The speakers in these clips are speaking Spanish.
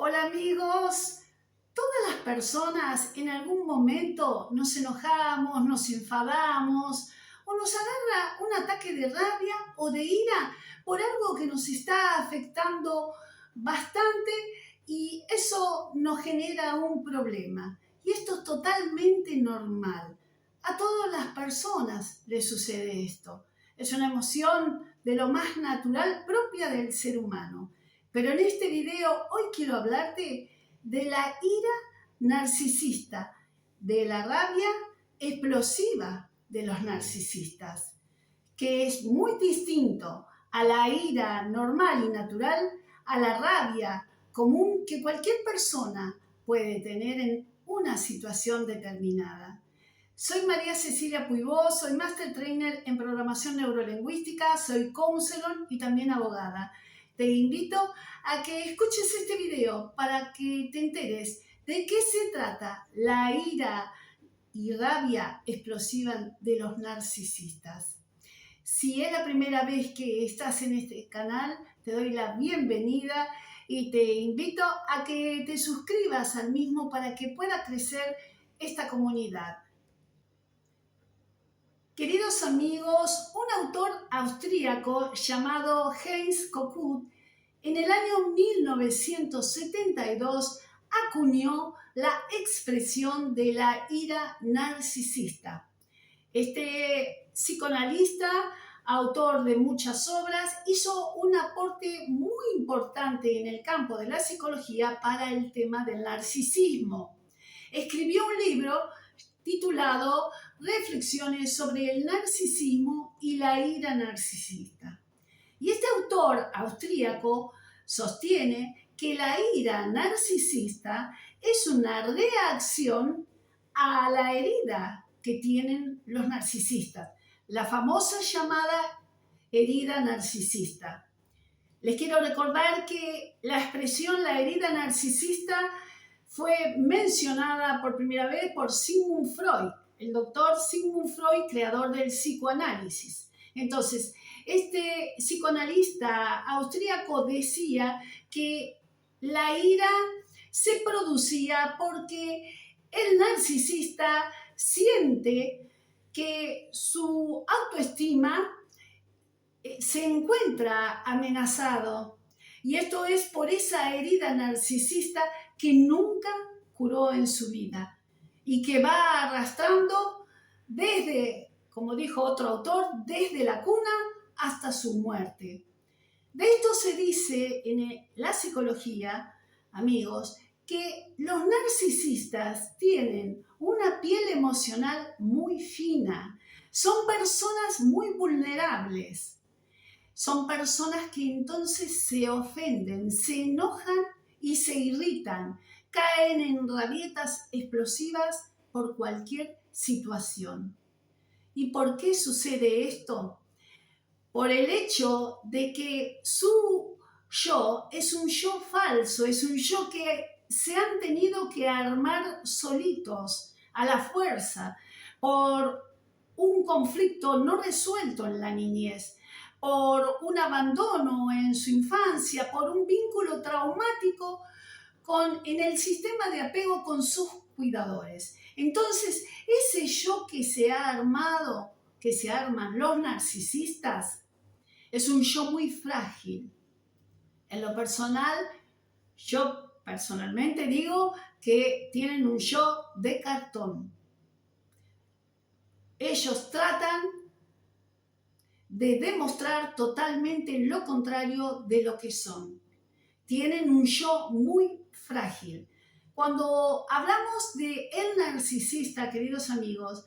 Hola amigos, todas las personas en algún momento nos enojamos, nos enfadamos o nos agarra un ataque de rabia o de ira por algo que nos está afectando bastante y eso nos genera un problema. Y esto es totalmente normal. A todas las personas les sucede esto. Es una emoción de lo más natural propia del ser humano. Pero en este video hoy quiero hablarte de la ira narcisista, de la rabia explosiva de los narcisistas, que es muy distinto a la ira normal y natural, a la rabia común que cualquier persona puede tener en una situación determinada. Soy María Cecilia Puibó, soy Master Trainer en Programación Neurolingüística, soy counselor y también abogada. Te invito a que escuches este video para que te enteres de qué se trata la ira y rabia explosiva de los narcisistas. Si es la primera vez que estás en este canal, te doy la bienvenida y te invito a que te suscribas al mismo para que pueda crecer esta comunidad. Queridos amigos, un autor austríaco llamado Heinz Kokuth en el año 1972 acuñó la expresión de la ira narcisista. Este psicoanalista, autor de muchas obras, hizo un aporte muy importante en el campo de la psicología para el tema del narcisismo. Escribió un libro titulado Reflexiones sobre el narcisismo y la ira narcisista. Y este autor austríaco sostiene que la ira narcisista es una reacción a la herida que tienen los narcisistas, la famosa llamada herida narcisista. Les quiero recordar que la expresión la herida narcisista fue mencionada por primera vez por Sigmund Freud, el doctor Sigmund Freud, creador del psicoanálisis. Entonces, este psicoanalista austríaco decía que la ira se producía porque el narcisista siente que su autoestima se encuentra amenazado. Y esto es por esa herida narcisista que nunca curó en su vida y que va arrastrando desde, como dijo otro autor, desde la cuna hasta su muerte. De esto se dice en la psicología, amigos, que los narcisistas tienen una piel emocional muy fina, son personas muy vulnerables. Son personas que entonces se ofenden, se enojan y se irritan, caen en rabietas explosivas por cualquier situación. ¿Y por qué sucede esto? Por el hecho de que su yo es un yo falso, es un yo que se han tenido que armar solitos, a la fuerza, por un conflicto no resuelto en la niñez, por un abandono en su infancia, por un vínculo traumático en el sistema de apego con sus cuidadores. Entonces, ese yo que se ha armado, que se arman los narcisistas, es un yo muy frágil. En lo personal, yo personalmente digo que tienen un yo de cartón. Ellos tratan de demostrar totalmente lo contrario de lo que son. Tienen un yo muy frágil. Cuando hablamos de el narcisista, queridos amigos,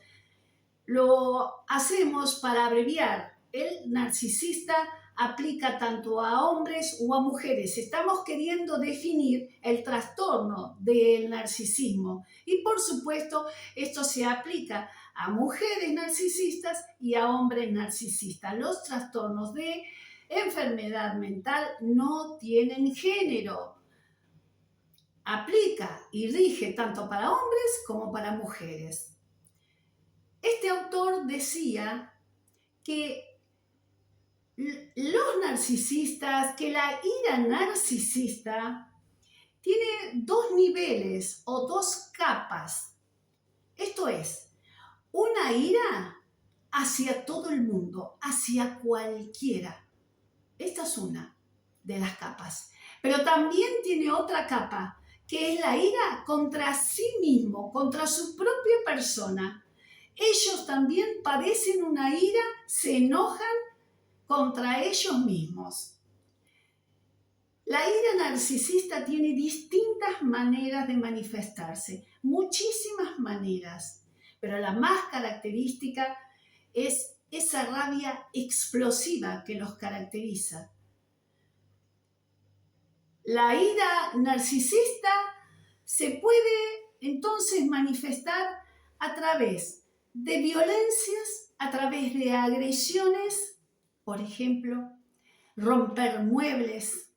lo hacemos para abreviar. El narcisista aplica tanto a hombres o a mujeres. Estamos queriendo definir el trastorno del narcisismo. Y por supuesto, esto se aplica a mujeres narcisistas y a hombres narcisistas. Los trastornos de enfermedad mental no tienen género. Aplica y rige tanto para hombres como para mujeres. Este autor decía que los narcisistas, que la ira narcisista tiene dos niveles o dos capas. Esto es, una ira hacia todo el mundo, hacia cualquiera. Esta es una de las capas. Pero también tiene otra capa, que es la ira contra sí mismo, contra su propia persona. Ellos también padecen una ira, se enojan contra ellos mismos. La ira narcisista tiene distintas maneras de manifestarse, muchísimas maneras, pero la más característica es esa rabia explosiva que los caracteriza. La ira narcisista se puede entonces manifestar a través de violencias, a través de agresiones, por ejemplo, romper muebles,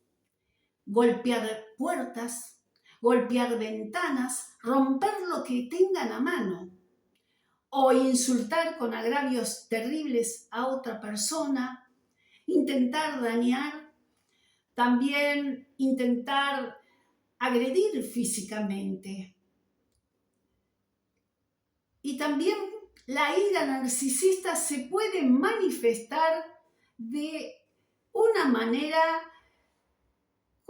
golpear puertas, golpear ventanas, romper lo que tengan a mano, o insultar con agravios terribles a otra persona, intentar dañar, también intentar agredir físicamente. Y también la ira narcisista se puede manifestar de una manera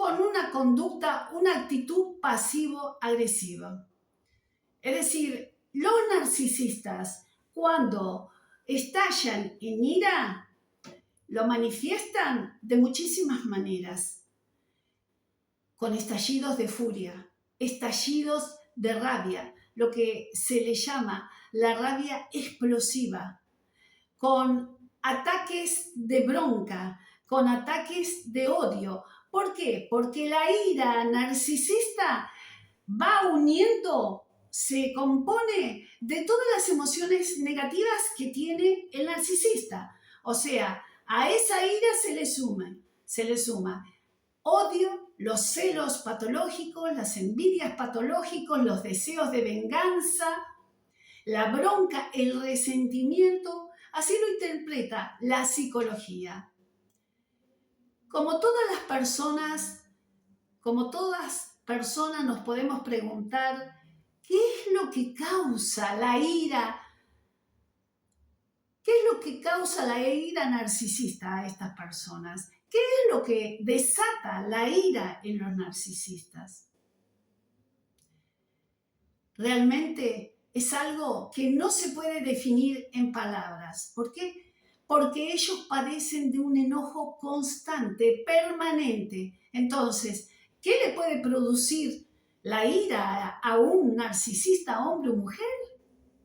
con una conducta, una actitud pasivo-agresiva. Es decir, los narcisistas, cuando estallan en ira, lo manifiestan de muchísimas maneras, con estallidos de furia, estallidos de rabia, lo que se le llama la rabia explosiva, con ataques de bronca, con ataques de odio. ¿Por qué? Porque la ira narcisista va uniendo, se compone de todas las emociones negativas que tiene el narcisista. O sea, a esa ira se le suma odio, los celos patológicos, las envidias patológicos, los deseos de venganza, la bronca, el resentimiento. Así lo interpreta la psicología. Como todas personas nos podemos preguntar, ¿qué es lo que causa la ira? ¿Qué es lo que causa la ira narcisista a estas personas? ¿Qué es lo que desata la ira en los narcisistas? Realmente es algo que no se puede definir en palabras. ¿Por qué? Porque ellos padecen de un enojo constante, permanente. Entonces, ¿qué le puede producir la ira a un narcisista, hombre o mujer?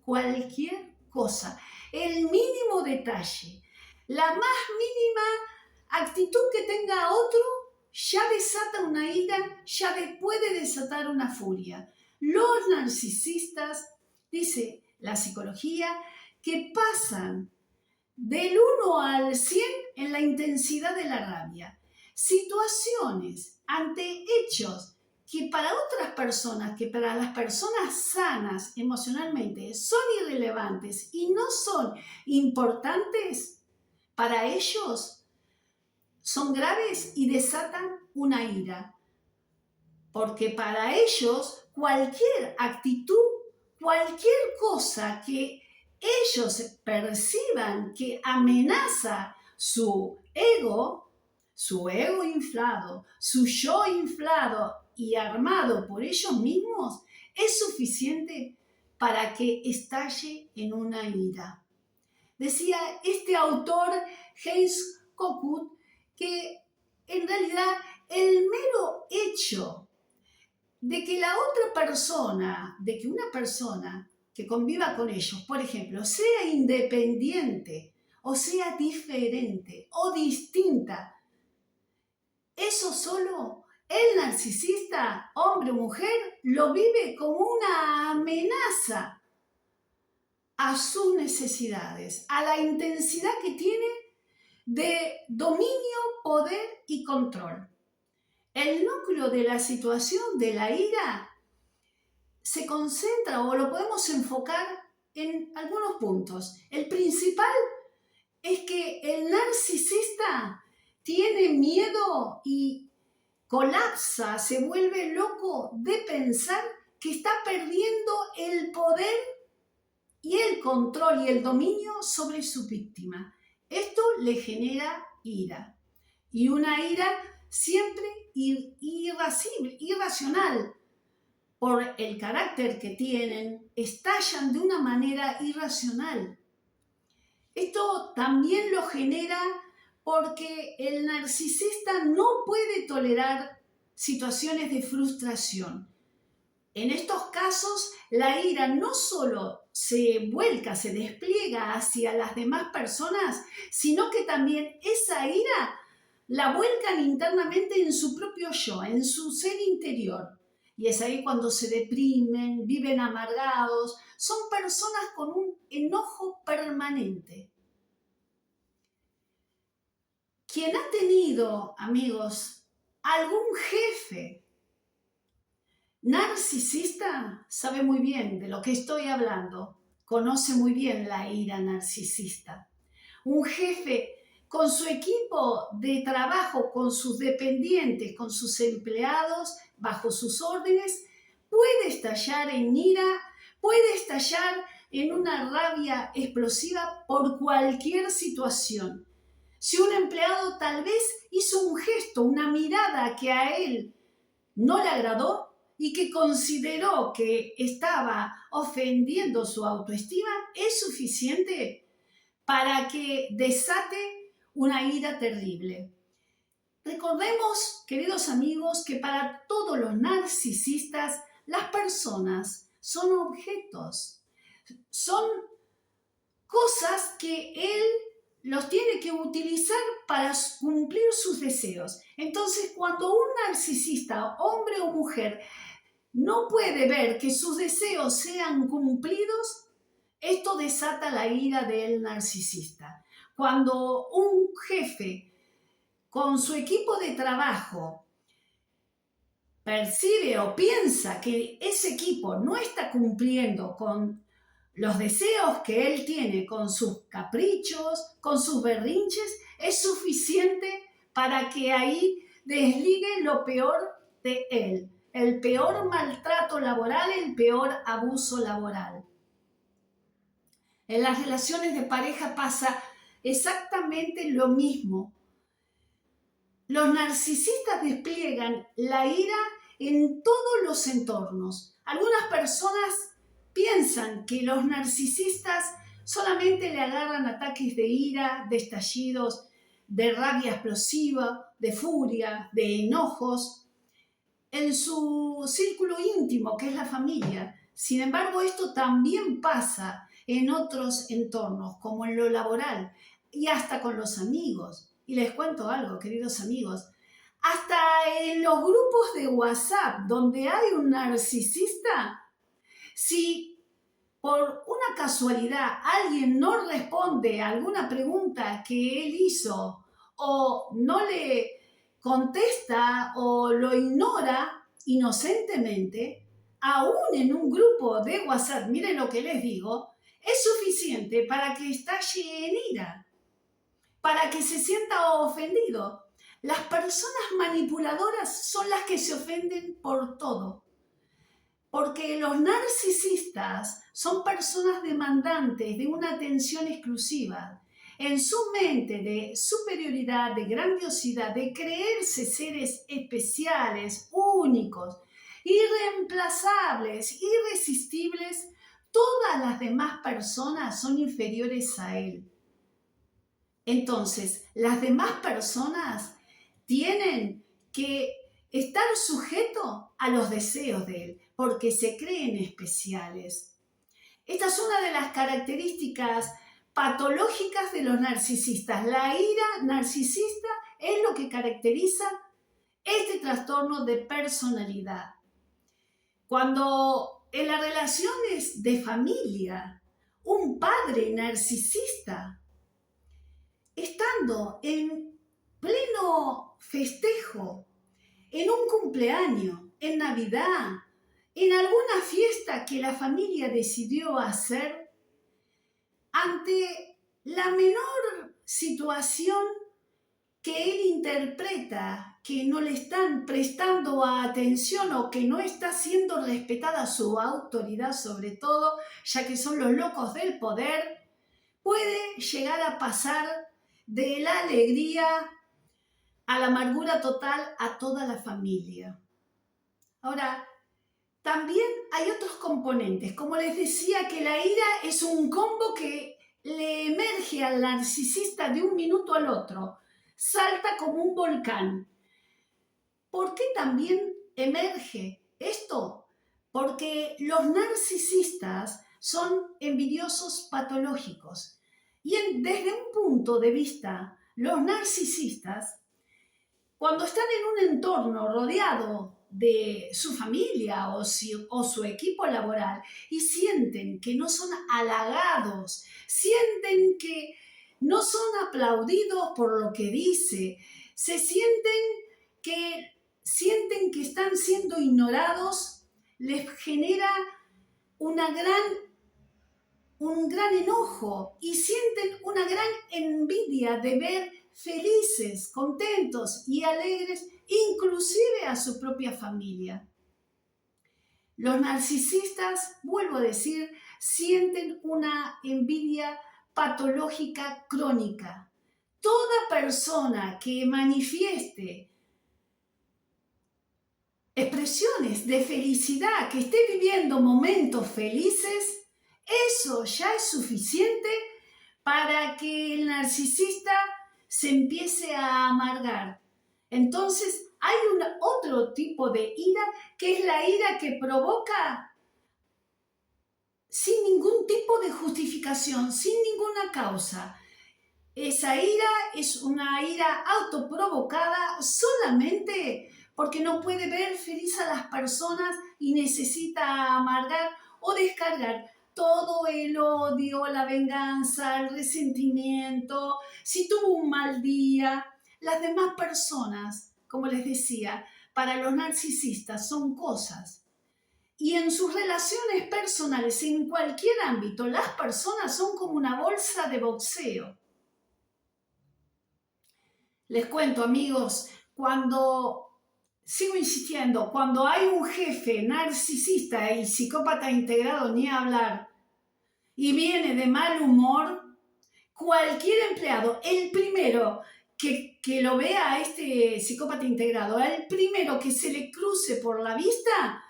Cualquier cosa, el mínimo detalle, la más mínima actitud que tenga otro, ya desata una ira, ya puede desatar una furia. Los narcisistas, dice la psicología, que pasan del 1 al 100 en la intensidad de la rabia. Situaciones ante hechos que para otras personas, que para las personas sanas emocionalmente son irrelevantes y no son importantes, para ellos son graves y desatan una ira. Porque para ellos cualquier actitud, cualquier cosa que ellos perciban que amenaza su ego inflado, su yo inflado y armado por ellos mismos, es suficiente para que estalle en una ira. Decía este autor, Heinz Kogut, que en realidad el mero hecho de que la otra persona, de que una persona que conviva con ellos, por ejemplo, sea independiente o sea diferente o distinta, eso solo el narcisista, hombre o mujer, lo vive como una amenaza a sus necesidades, a la intensidad que tiene de dominio, poder y control. El núcleo de la situación de la ira se concentra o lo podemos enfocar en algunos puntos. El principal es que el narcisista tiene miedo y colapsa, se vuelve loco de pensar que está perdiendo el poder y el control y el dominio sobre su víctima. Esto le genera ira. Y una ira siempre irracional. Por el carácter que tienen, estallan de una manera irracional. Esto también lo genera porque el narcisista no puede tolerar situaciones de frustración. En estos casos, la ira no solo se vuelca, se despliega hacia las demás personas, sino que también esa ira la vuelcan internamente en su propio yo, en su ser interior. Y es ahí cuando se deprimen, viven amargados, son personas con un enojo permanente. Quien ha tenido, amigos, algún jefe narcisista sabe muy bien de lo que estoy hablando, conoce muy bien la ira narcisista. Un jefe con su equipo de trabajo, con sus dependientes, con sus empleados, bajo sus órdenes, puede estallar en ira, puede estallar en una rabia explosiva por cualquier situación. Si un empleado tal vez hizo un gesto, una mirada que a él no le agradó y que consideró que estaba ofendiendo su autoestima, es suficiente para que desate una ira terrible. Recordemos, queridos amigos, que para todos los narcisistas, las personas son objetos, son cosas que él los tiene que utilizar para cumplir sus deseos. Entonces, cuando un narcisista, hombre o mujer, no puede ver que sus deseos sean cumplidos, esto desata la ira del narcisista. Cuando un jefe con su equipo de trabajo percibe o piensa que ese equipo no está cumpliendo con los deseos que él tiene, con sus caprichos, con sus berrinches, es suficiente para que ahí desligue lo peor de él, el peor maltrato laboral, el peor abuso laboral. En las relaciones de pareja pasa exactamente lo mismo. Los narcisistas despliegan la ira en todos los entornos. Algunas personas piensan que los narcisistas solamente le agarran ataques de ira, de estallidos, de rabia explosiva, de furia, de enojos, en su círculo íntimo, que es la familia. Sin embargo, esto también pasa en otros entornos, como en lo laboral y hasta con los amigos. Y les cuento algo, queridos amigos, hasta en los grupos de WhatsApp donde hay un narcisista, si por una casualidad alguien no responde a alguna pregunta que él hizo o no le contesta o lo ignora inocentemente, aún en un grupo de WhatsApp, miren lo que les digo, es suficiente para que estalle en ira, para que se sienta ofendido. Las personas manipuladoras son las que se ofenden por todo. Porque los narcisistas son personas demandantes de una atención exclusiva. En su mente de superioridad, de grandiosidad, de creerse seres especiales, únicos, irreemplazables, irresistibles, todas las demás personas son inferiores a él. Entonces, las demás personas tienen que estar sujetos a los deseos de él, porque se creen especiales. Esta es una de las características patológicas de los narcisistas. La ira narcisista es lo que caracteriza este trastorno de personalidad. Cuando en las relaciones de familia, un padre narcisista, estando en pleno festejo, en un cumpleaños, en Navidad, en alguna fiesta que la familia decidió hacer, ante la menor situación que él interpreta que no le están prestando atención o que no está siendo respetada su autoridad sobre todo, ya que son los locos del poder, puede llegar a pasar de la alegría a la amargura total a toda la familia. Ahora, también hay otros componentes. Como les decía, que la ira es un combo que le emerge al narcisista de un minuto al otro. Salta como un volcán. ¿Por qué también emerge esto? Porque los narcisistas son envidiosos patológicos. Y desde un punto de vista, los narcisistas, cuando están en un entorno rodeado de su familia o su equipo laboral y sienten que no son halagados, sienten que no son aplaudidos por lo que dice, sienten que están siendo ignorados, les genera un gran enojo y sienten una gran envidia de ver felices, contentos y alegres, inclusive a su propia familia. Los narcisistas, vuelvo a decir, sienten una envidia patológica crónica. Toda persona que manifieste expresiones de felicidad, que esté viviendo momentos felices, eso ya es suficiente para que el narcisista se empiece a amargar. Entonces, hay otro tipo de ira, que es la ira que provoca sin ningún tipo de justificación, sin ninguna causa. Esa ira es una ira autoprovocada solamente porque no puede ver feliz a las personas y necesita amargar o descargar todo el odio, la venganza, el resentimiento. Si tuvo un mal día, las demás personas, como les decía, para los narcisistas son cosas. Y en sus relaciones personales, en cualquier ámbito, las personas son como una bolsa de boxeo. Les cuento, amigos, sigo insistiendo, cuando hay un jefe narcisista y psicópata integrado, ni hablar, y viene de mal humor, cualquier empleado, el primero que lo vea a este psicópata integrado, el primero que se le cruce por la vista,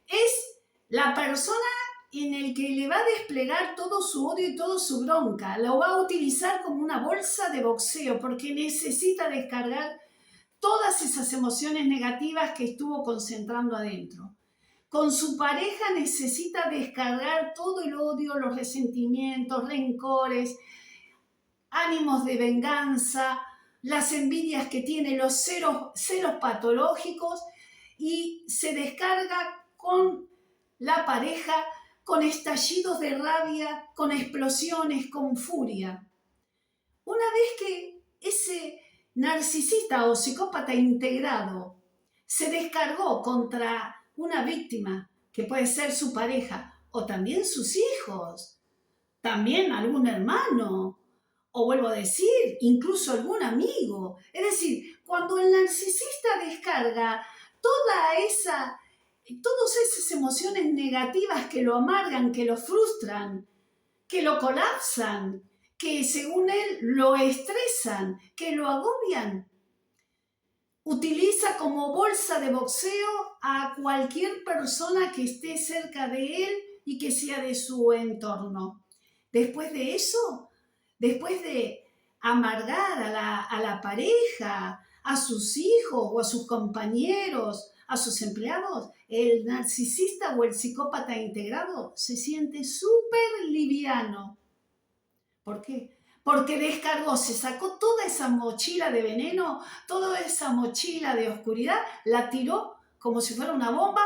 es la persona en el que le va a desplegar todo su odio y toda su bronca. Lo va a utilizar como una bolsa de boxeo porque necesita descargar todas esas emociones negativas que estuvo concentrando adentro. Con su pareja necesita descargar todo el odio, los resentimientos, rencores, ánimos de venganza, las envidias que tiene, los celos patológicos, y se descarga con la pareja con estallidos de rabia, con explosiones, con furia. Una vez que ese narcisista o psicópata integrado se descargó contra una víctima, que puede ser su pareja, o también sus hijos, también algún hermano, o vuelvo a decir, incluso algún amigo. Es decir, cuando el narcisista descarga todas esas emociones negativas que lo amargan, que lo frustran, que lo colapsan, que según él lo estresan, que lo agobian, utiliza como bolsa de boxeo a cualquier persona que esté cerca de él y que sea de su entorno. Después de eso, después de amargar a la pareja, a sus hijos o a sus compañeros, a sus empleados, el narcisista o el psicópata integrado se siente súper liviano. ¿Por qué? Porque descargó, se sacó toda esa mochila de veneno, toda esa mochila de oscuridad, la tiró como si fuera una bomba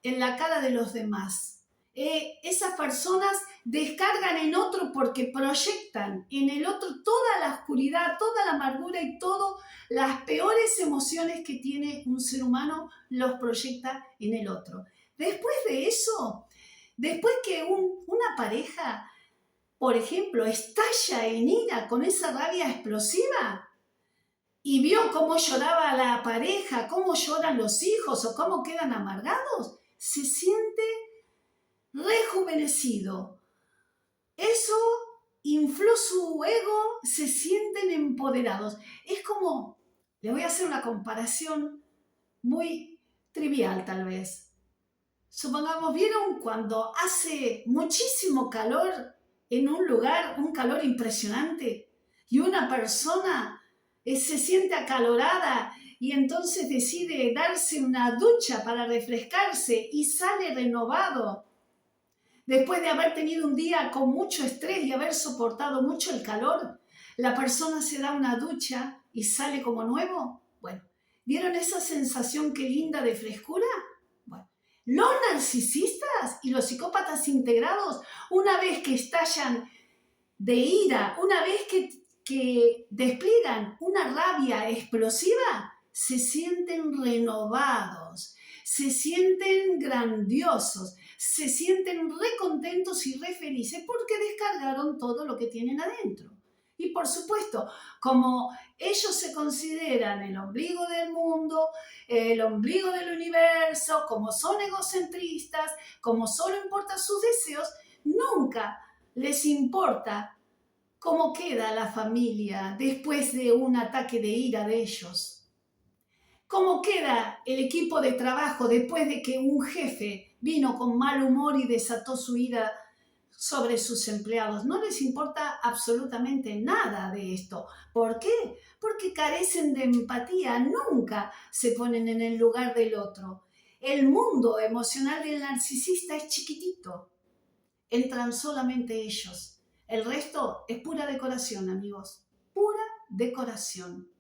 en la cara de los demás. Esas personas descargan en otro porque proyectan en el otro toda la oscuridad, toda la amargura y todas las peores emociones que tiene un ser humano, los proyecta en el otro. Después de eso, después que una pareja, por ejemplo, estalla en ira con esa rabia explosiva y vio cómo lloraba la pareja, cómo lloran los hijos o cómo quedan amargados, se siente rejuvenecido. Eso infló su ego, se sienten empoderados. Es como, le voy a hacer una comparación muy trivial tal vez. Supongamos, ¿vieron cuando hace muchísimo calor en un lugar, un calor impresionante, y una persona se siente acalorada y entonces decide darse una ducha para refrescarse y sale renovado? Después de haber tenido un día con mucho estrés y haber soportado mucho el calor, la persona se da una ducha y sale como nuevo. Bueno, ¿vieron esa sensación qué linda de frescura? Bueno, los narcisistas y los psicópatas integrados, una vez que estallan de ira, una vez que despliegan una rabia explosiva, se sienten renovados, se sienten grandiosos, se sienten re contentos y re felices porque descargaron todo lo que tienen adentro. Y por supuesto, como ellos se consideran el ombligo del mundo, el ombligo del universo, como son egocentristas, como solo importan sus deseos, nunca les importa cómo queda la familia después de un ataque de ira de ellos. ¿Cómo queda el equipo de trabajo después de que un jefe vino con mal humor y desató su ira sobre sus empleados? No les importa absolutamente nada de esto. ¿Por qué? Porque carecen de empatía, nunca se ponen en el lugar del otro. El mundo emocional del narcisista es chiquitito. Entran solamente ellos. El resto es pura decoración, amigos. Pura decoración.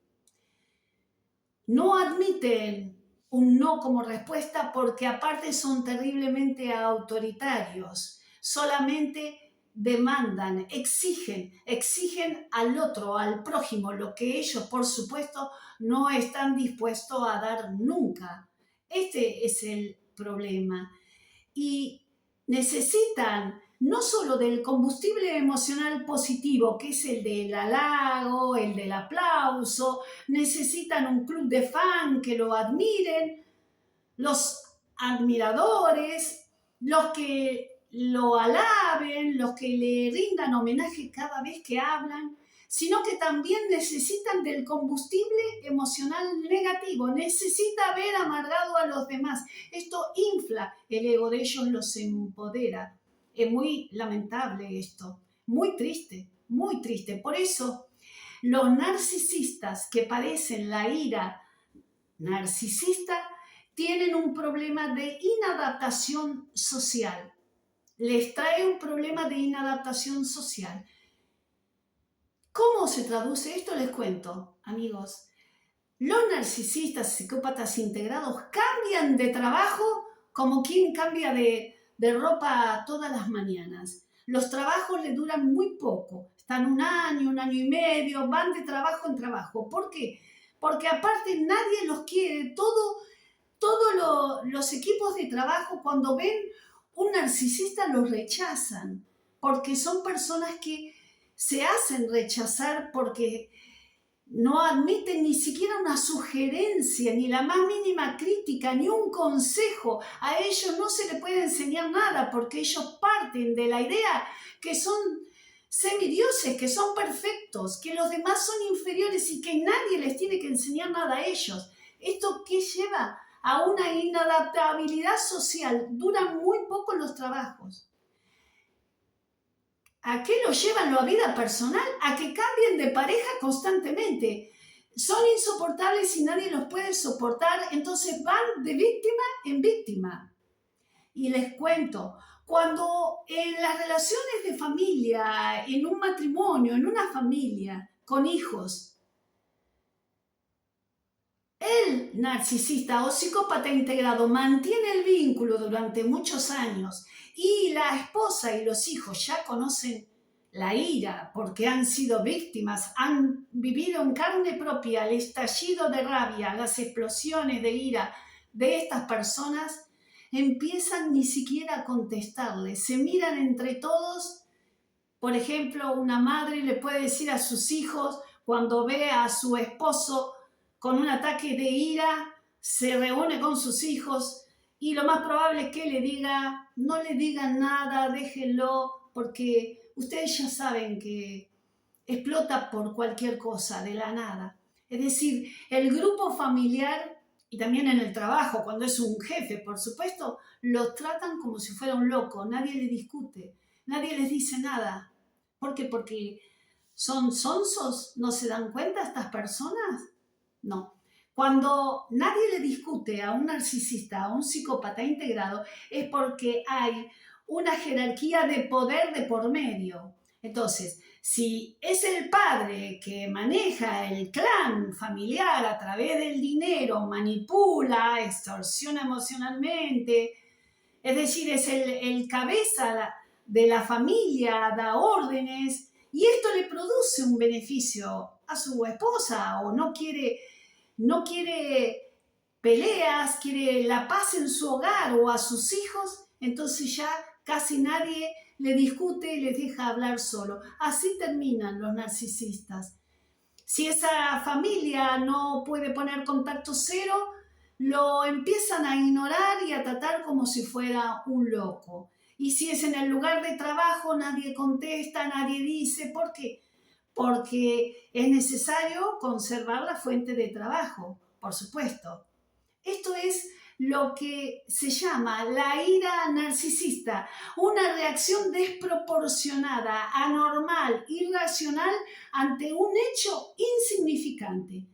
No admiten un no como respuesta porque aparte son terriblemente autoritarios. Solamente demandan, exigen al otro, al prójimo, lo que ellos, por supuesto, no están dispuestos a dar nunca. Este es el problema. Y necesitan no solo del combustible emocional positivo, que es el del halago, el del aplauso, necesitan un club de fan que lo admiren, los admiradores, los que lo alaben, los que le rindan homenaje cada vez que hablan, sino que también necesitan del combustible emocional negativo, necesita ver amargado a los demás. Esto infla el ego de ellos, los empodera. Es muy lamentable esto, muy triste, muy triste. Por eso, los narcisistas que padecen la ira narcisista tienen un problema de inadaptación social. Les trae un problema de inadaptación social. ¿Cómo se traduce esto? Les cuento, amigos. Los narcisistas, psicópatas integrados, cambian de trabajo como quien cambia de ropa todas las mañanas. Los trabajos le duran muy poco. Están un año y medio, van de trabajo en trabajo. ¿Por qué? Porque aparte nadie los quiere. Todos los equipos de trabajo, cuando ven un narcisista, los rechazan. Porque son personas que se hacen rechazar porque no admiten ni siquiera una sugerencia, ni la más mínima crítica, ni un consejo. A ellos no se les puede enseñar nada porque ellos parten de la idea que son semidioses, que son perfectos, que los demás son inferiores y que nadie les tiene que enseñar nada a ellos. ¿Esto qué lleva? A una inadaptabilidad social. Duran muy poco los trabajos. ¿A qué los llevan la vida personal? A que cambien de pareja constantemente. Son insoportables y nadie los puede soportar, entonces van de víctima en víctima. Y les cuento, cuando en las relaciones de familia, en un matrimonio, en una familia, con hijos, el narcisista o psicópata integrado mantiene el vínculo durante muchos años y la esposa y los hijos ya conocen la ira porque han sido víctimas, han vivido en carne propia el estallido de rabia, las explosiones de ira de estas personas, empiezan ni siquiera a contestarles, se miran entre todos. Por ejemplo, una madre le puede decir a sus hijos cuando ve a su esposo con un ataque de ira, se reúne con sus hijos y lo más probable es que le diga, no le digan nada, déjenlo, porque ustedes ya saben que explota por cualquier cosa, de la nada. Es decir, el grupo familiar y también en el trabajo, cuando es un jefe, por supuesto, lo tratan como si fuera un loco, nadie le discute, nadie les dice nada. ¿Por qué? Porque son sonsos, ¿no se dan cuenta estas personas? No. Cuando nadie le discute a un narcisista, a un psicópata integrado, es porque hay una jerarquía de poder de por medio. Entonces, si es el padre que maneja el clan familiar a través del dinero, manipula, extorsiona emocionalmente, es decir, es el cabeza de la familia, da órdenes, y esto le produce un beneficio a su esposa o no quiere peleas, quiere la paz en su hogar o a sus hijos, entonces ya casi nadie le discute y les deja hablar solo. Así terminan los narcisistas. Si esa familia no puede poner contacto cero, lo empiezan a ignorar y a tratar como si fuera un loco. Y si es en el lugar de trabajo, nadie contesta, nadie dice. ¿Por qué? Porque es necesario conservar la fuente de trabajo, por supuesto. Esto es lo que se llama la ira narcisista, una reacción desproporcionada, anormal, irracional ante un hecho insignificante.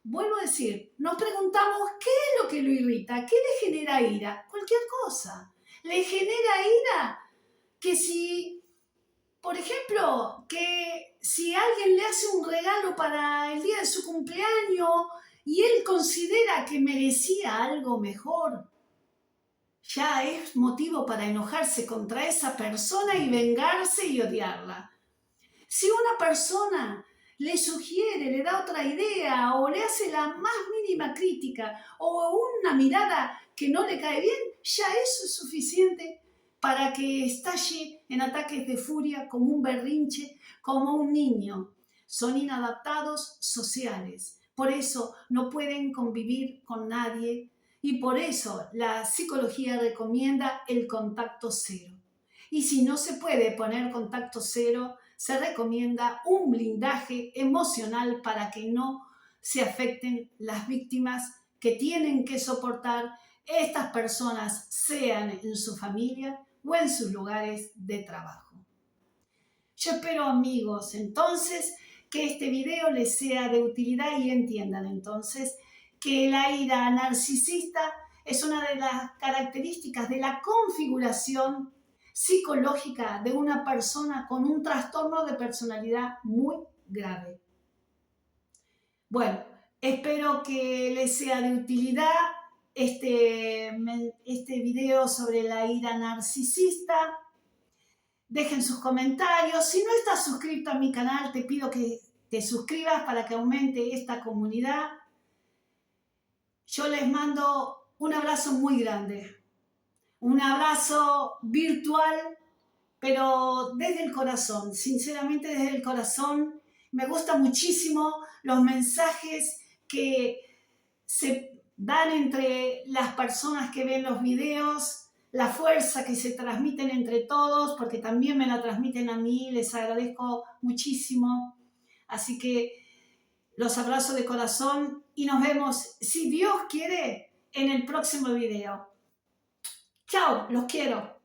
Vuelvo a decir, nos preguntamos qué es lo que lo irrita, qué le genera ira, cualquier cosa. Le genera ira que si, por ejemplo, que si alguien le hace un regalo para el día de su cumpleaños y él considera que merecía algo mejor, ya es motivo para enojarse contra esa persona y vengarse y odiarla. Si una persona le sugiere, le da otra idea o le hace la más mínima crítica o una mirada que no le cae bien, ya eso es suficiente para que estalle en ataques de furia como un berrinche, como un niño. Son inadaptados sociales, por eso no pueden convivir con nadie y por eso la psicología recomienda el contacto cero. Y si no se puede poner contacto cero, se recomienda un blindaje emocional para que no se afecten las víctimas que tienen que soportar estas personas, sean en su familia o en sus lugares de trabajo. Yo espero, amigos, entonces, que este video les sea de utilidad y entiendan entonces que la ira narcisista es una de las características de la configuración psicológica de una persona con un trastorno de personalidad muy grave. Bueno, espero que les sea de utilidad este video sobre la ira narcisista. Dejen sus comentarios. Si no estás suscrito a mi canal, te pido que te suscribas para que aumente esta comunidad. Yo les mando un abrazo muy grande. Un abrazo virtual, pero desde el corazón, sinceramente desde el corazón. Me gustan muchísimo los mensajes que se dan entre las personas que ven los videos, la fuerza que se transmiten entre todos, porque también me la transmiten a mí, les agradezco muchísimo. Así que los abrazo de corazón y nos vemos, si Dios quiere, en el próximo video. Chao, los quiero.